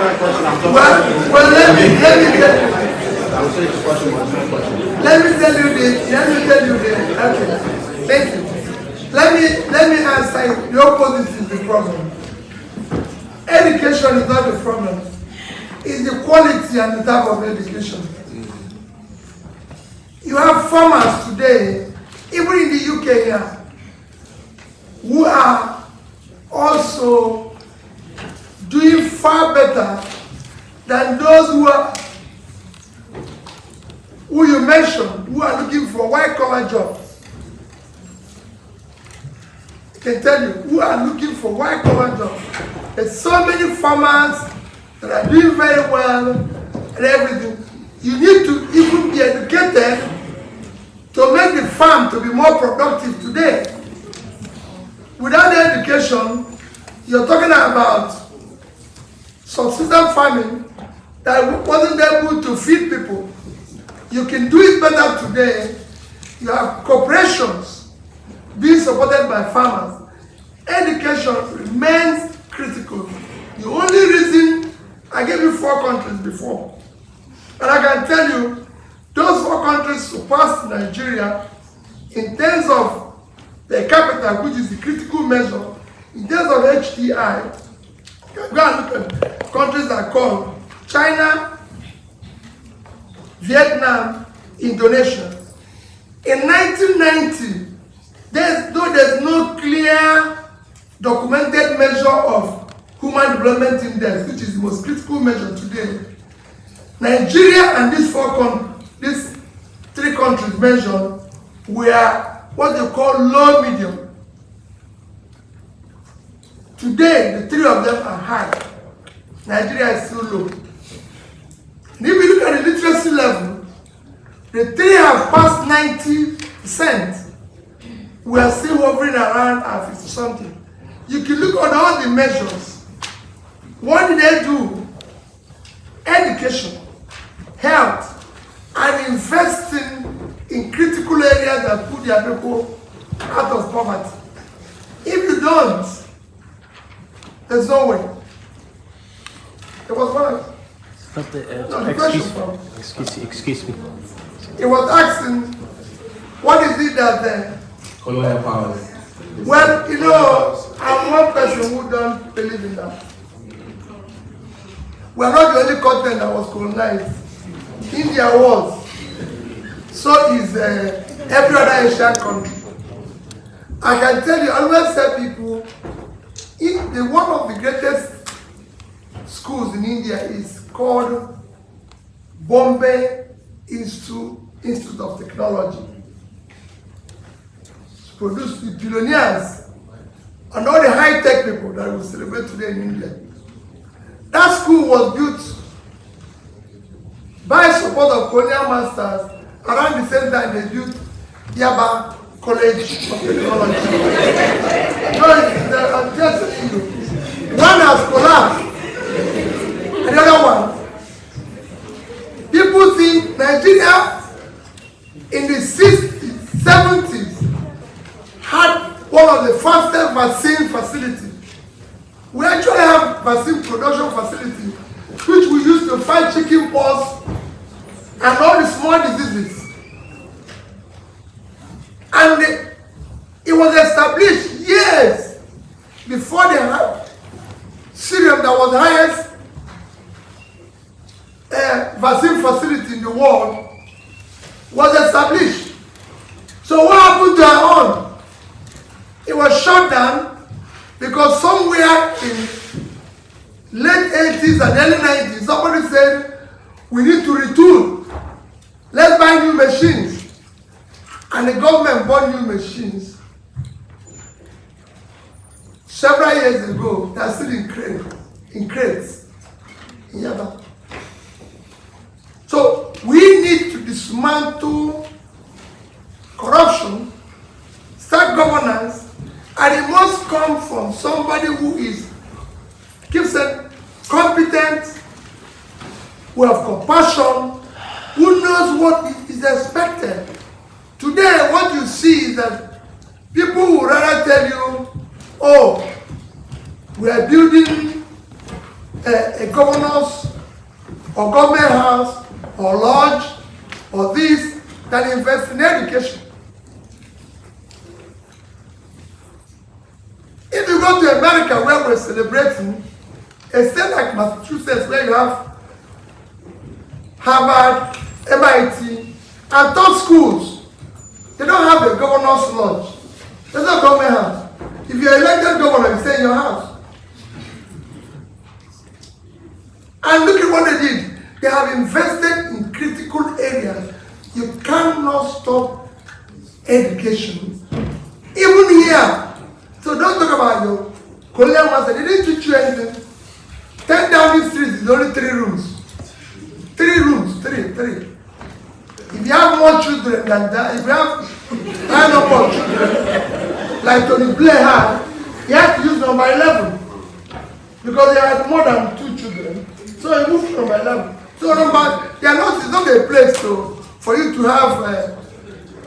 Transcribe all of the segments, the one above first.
Well, let me tell you. Let me tell you this. Okay. Thank you. Let me answer. The opposite is the problem. Education is not the problem. It's the quality and the type of education. You have farmers today, even in the UK here, who are also doing far better than those who you mentioned, who are looking for white-collar jobs. I can tell you, who are looking for white-collar jobs. There's so many farmers that are doing very well and everything. You need to even be educated to make the farm to be more productive today. Without the education, you're talking about subsistence farming that wasn't able to feed people. You can do it better today. You have corporations being supported by farmers. Education remains critical. The only reason I gave you 4 countries before, and I can tell you, those 4 countries surpassed Nigeria in terms of per capita, which is the critical measure, in terms of HDI. You can go and look at countries that are called China, Vietnam, Indonesia. In 1990, though there's no clear documented measure of Human Development Index, which is the most critical measure today, Nigeria and these 3 countries mentioned were what they call low medium. Today, the 3 of them are high. Nigeria is still low. And if you look at the literacy level, the 3 have passed 90%. We are still hovering around at 50 something. You can look at all the measures. What did they do? Education, health, and investing in critical areas that put their people out of poverty. If you don't, there's no way. There was one. Excuse me. He was asking, what is it that Colonial powers. well, you know, I'm one person who don't believe in that. We are not the only continent that was colonized. India was. So is every other Asian country. I can tell you, I always tell people, one of the greatest schools in India is called Bombay Institute of Technology. It's produced the billionaires and all the high-tech people that we celebrate today in India. That school was built by support of colonial masters around the same time they built Yaba College of Technology. No, I'm just telling you. One has collapsed. And the other one. People think Nigeria in the 60s, 70s had one of the fastest vaccine facilities. We actually have vaccine production facility, which we use to fight chicken pox and all the small diseases. And it was established years before the Syrian that was the highest vaccine facility in the world was established. So what happened to our own? It was shut down because somewhere in late 80s and early 90s, somebody said, we need to retool. Let's buy new machines. And the government bought new machines. Several years ago, they are still in crates in Yaba. So we need to dismantle corruption, start governance, and it must come from somebody who is, keeps it competent, who have compassion, who knows what is expected. Today, what you see is that people will rather tell you, oh, we are building a governor's or government house or lodge or this than invest in education. If you go to America where we're celebrating, a state like Massachusetts where you have Harvard, MIT, and top schools, they don't have a governor's lodge. There's no government house. If you're elected governor, you stay in your house. And look at what they did. They have invested in critical areas. You cannot stop education. Even here. So don't talk about your Colonial master. They didn't teach you anything. 10 Downing Street is only 3 rooms. 3 rooms. 3. If you have more children than that, if you have no more children, like Tony Blair had, he had to use number 11. Because he had more than 2 children. So he moved to number 11. So it's not a place for you to have a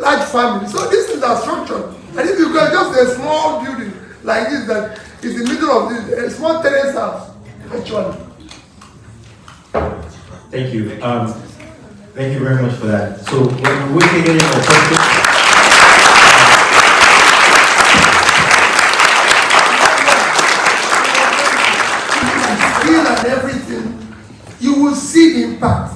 large family. So this is the structure. And if you got just a small building like this that is in the middle of this, a small terrace house, actually. Thank you. Thank you very much for that. So we're waiting in for questions. Skill and everything, you will see the impact.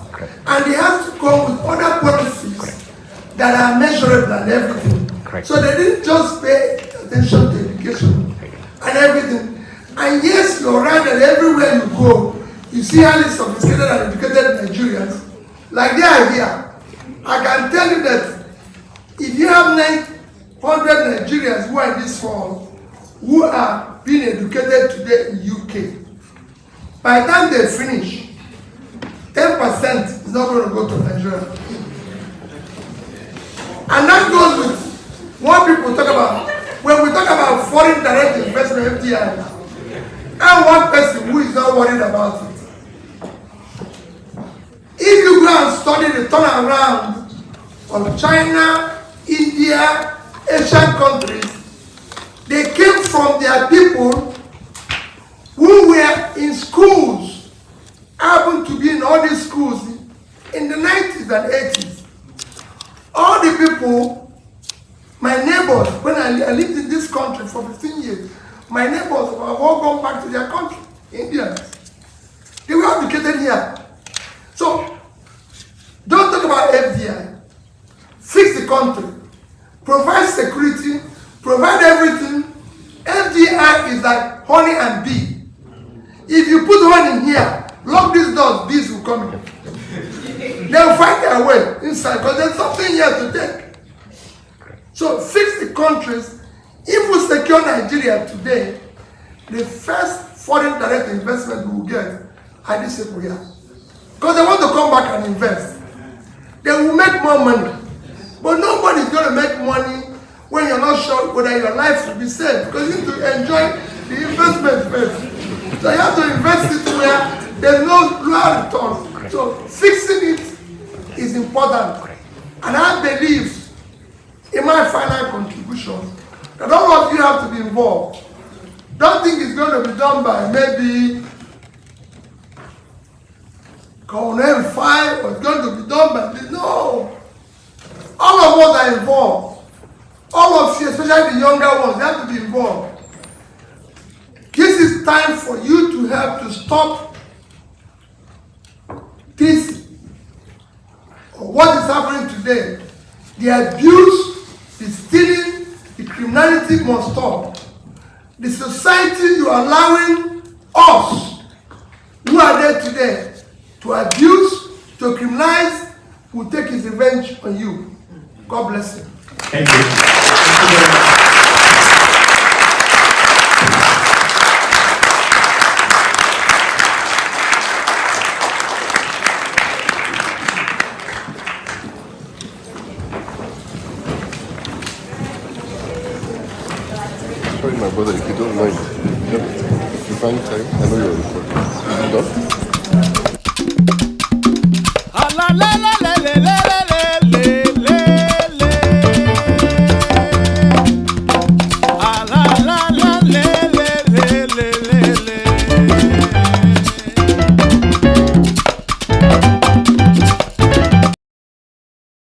And they have to come with other policies that are measurable and everything. So they didn't just pay attention to education and everything. And yes, you're right that everywhere you go, you see highly sophisticated and educated Nigerians. Like they are here. I can tell you that if you have 900 Nigerians who are in this hall, who are being educated today in UK, by the time they finish, 10% is not going to go to Nigeria. And that goes with what people talk about. When we talk about foreign direct investment, FDI, I'm one person who is not worried about it. If you go and study the turnaround of China, India, Asian countries, they came from their people who were in schools, happened to be in all these schools in the 90s and 80s. All the people, my neighbors, when I lived in this country for 15 years, my neighbors have all gone back to their country, Indians. They were educated here. So, don't talk about FDI. Fix the country. Provide security. Provide everything. FDI is like honey and bee. If you put honey in here, lock these doors, bees will come in. They'll find their way inside because there's something here to take. So fix the countries. If we secure Nigeria today, the first foreign direct investment we will get are these people here. Because they want to come back and invest. They will make more money. But nobody's going to make money when you're not sure whether your life will be safe. Because you need to enjoy the investment first. So you have to invest it where there's no real return. So fixing it is important. And I believe in my final contribution that all of you have to be involved. Don't think it's going to be done by maybe Colonial 5 or it's going to be done by this. No. All of us are involved. All of you, especially the younger ones, they have to be involved. This is time for you to help to stop this, or what is happening today. The abuse, the stealing, the criminality must stop. The society you are allowing us, who are there today, to abuse, to criminalize, will take his revenge on you. God bless you. Thank you. Thank you very much.